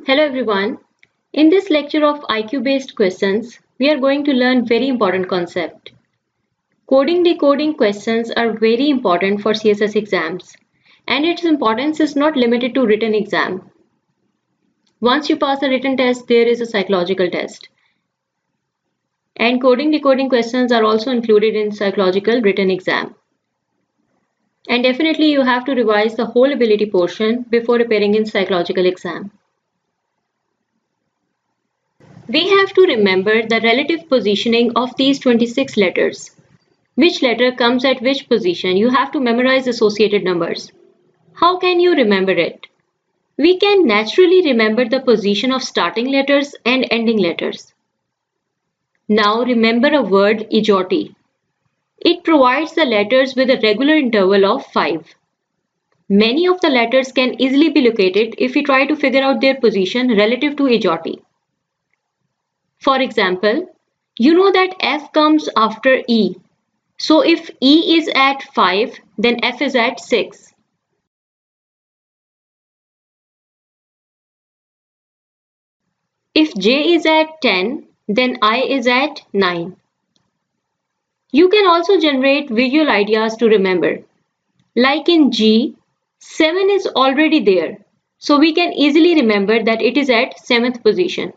Hello everyone. In this lecture of IQ-based questions, we are going to learn very important concept. Coding decoding questions are very important for CSS exams, and its importance is not limited to written exam. Once you pass a written test, there is a psychological test. And coding decoding questions are also included in psychological written exam. And definitely you have to revise the whole ability portion before appearing in psychological exam. We have to remember the relative positioning of these 26 letters. Which letter comes at which position? You have to memorize associated numbers. How can you remember it? We can naturally remember the position of starting letters and ending letters. Now remember a word ejoti. It provides the letters with a regular interval of 5. Many of the letters can easily be located if we try to figure out their position relative to ejoti. For example, you know that F comes after E. So if E is at 5, then F is at 6. If J is at 10, then I is at 9. You can also generate visual ideas to remember. Like in G, 7 is already there. So we can easily remember that it is at 7th position.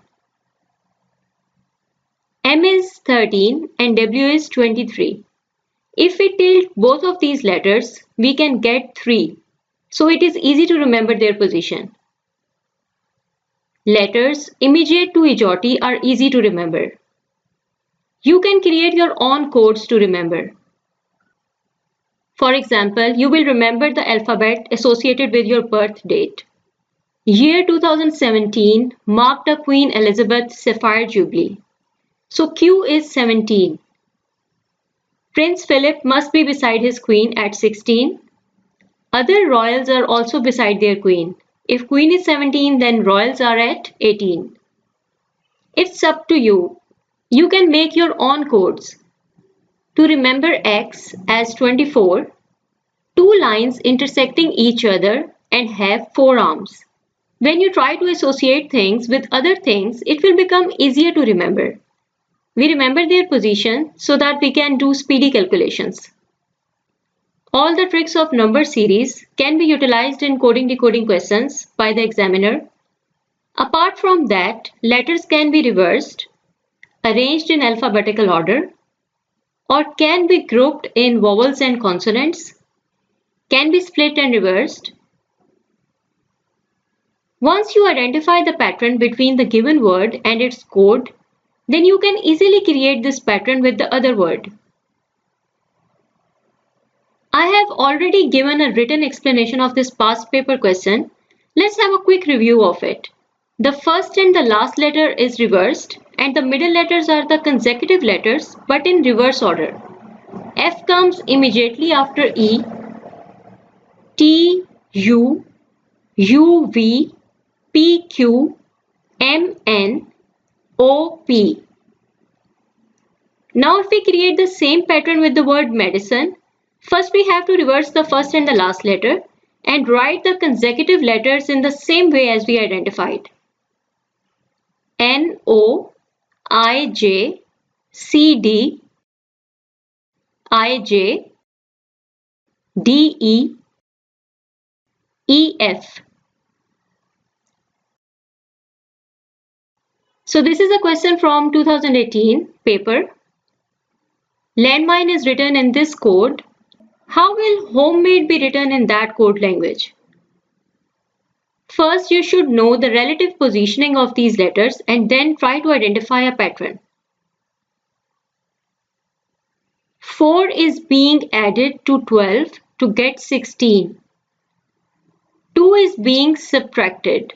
M is 13 and W is 23. If we tilt both of these letters, we can get 3. So it is easy to remember their position. Letters immediate to ejoti are easy to remember. You can create your own codes to remember. For example, you will remember the alphabet associated with your birth date. Year 2017 marked the Queen Elizabeth Sapphire Jubilee. So Q is 17. Prince Philip must be beside his queen at 16. Other royals are also beside their queen. If queen is 17, then royals are at 18. It's up to you. You can make your own codes. To remember X as 24, 2 lines intersecting each other and have 4 arms. When you try to associate things with other things, it will become easier to remember. We remember their position so that we can do speedy calculations. All the tricks of number series can be utilized in coding decoding questions by the examiner. Apart from that, letters can be reversed, arranged in alphabetical order, or can be grouped in vowels and consonants, can be split and reversed. Once you identify the pattern between the given word and its code, then you can easily create this pattern with the other word. I have already given a written explanation of this past paper question. Let's have a quick review of it. The first and the last letter is reversed, and the middle letters are the consecutive letters but in reverse order. F comes immediately after E, T, U, U, V, P, Q, M, N, OP. Now if we create the same pattern with the word medicine, first we have to reverse the first and the last letter and write the consecutive letters in the same way as we identified. N, O, I, J, C, D, I, J, D, E, E, F. So this is a question from 2018 paper. Landmine is written in this code. How will homemade be written in that code language? First, you should know the relative positioning of these letters and then try to identify a pattern. 4 is being added to 12 to get 16. 2 is being subtracted.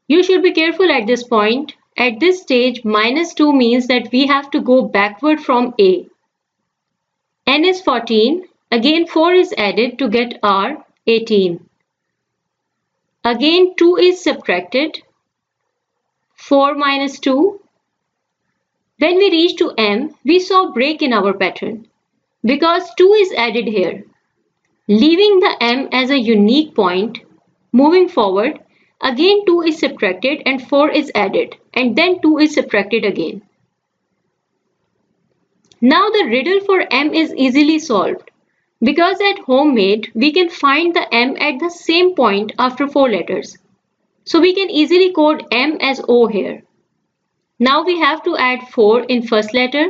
You should be careful at this point. At this stage, -2 means that we have to go backward from A. N is 14. Again 4 is added to get R, 18. Again 2 is subtracted. 4 minus 2. When we reach to M, we saw a break in our pattern because 2 is added here. Leaving the M as a unique point, moving forward, Again 2 is subtracted and 4 is added, and then 2 is subtracted again. Now the riddle for M is easily solved. Because at homemade, we can find the M at the same point after 4 letters. So we can easily code M as O here. Now we have to add 4 in first letter.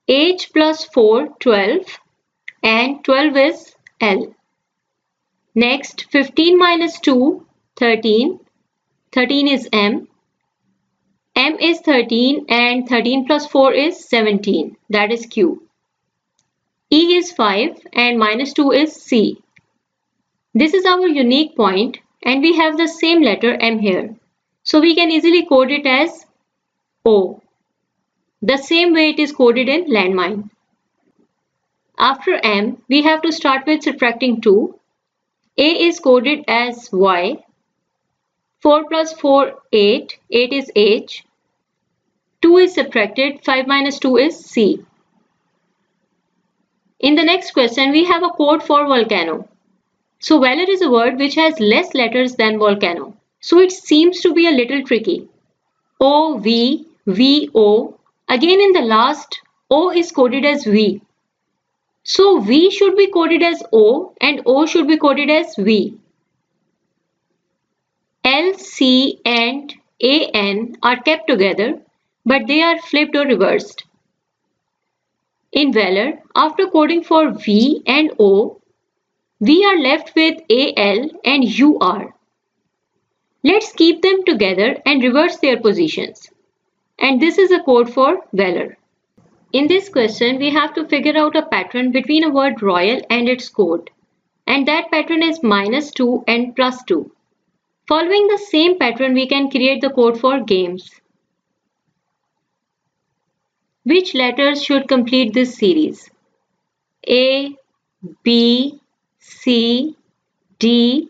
H plus 4, 12, and 12 is L. Next, 15 minus 2, 13. 13 is M. M is 13 and 13 plus 4 is 17. That is Q. E is 5 and minus 2 is C. This is our unique point and we have the same letter M here. So we can easily code it as O. The same way it is coded in landmine. After M, we have to start with subtracting 2. A is coded as Y. 4 plus 4, 8. 8 is H. 2 is subtracted. 5 minus 2 is C. In the next question, we have a code for volcano. So valor is a word which has less letters than volcano. So it seems to be a little tricky. O, V, V, O. Again in the last, O is coded as V. So V should be coded as O and O should be coded as V. L, C and AN are kept together, but they are flipped or reversed. In valor, after coding for V and O, we are left with AL and UR. Let's keep them together and reverse their positions. And this is a code for valor. In this question, we have to figure out a pattern between a word royal and its code. And that pattern is -2 and +2. Following the same pattern, we can create the code for games. Which letters should complete this series? A, B, C, D,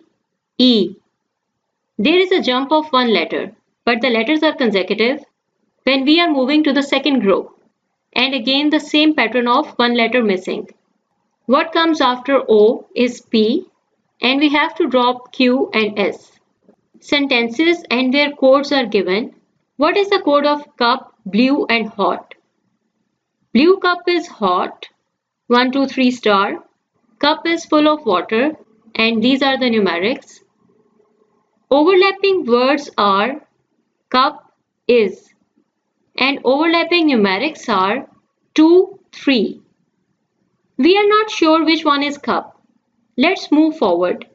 E. There is a jump of one letter, but the letters are consecutive when we are moving to the second row. And again the same pattern of one letter missing. What comes after O is P, and we have to drop Q and S. Sentences and their codes are given. What is the code of cup, blue and hot? Blue cup is hot, 1, 2, 3 star. Cup is full of water, and these are the numerics. Overlapping words are cup, is, and overlapping numerics are 2, 3. We are not sure which one is cup. Let's move forward.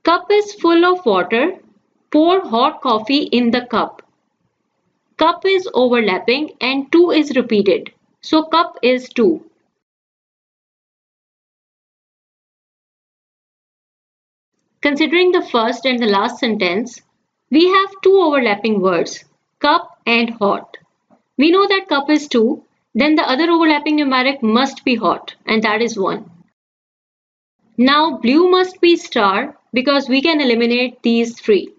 Cup is full of water. Pour hot coffee in the cup. Cup is overlapping and 2 is repeated. So cup is 2. Considering the first and the last sentence, we have two overlapping words, cup and hot. We know that cup is 2, then the other overlapping numeric must be hot, and that is 1. Now blue must be star because we can eliminate these 3.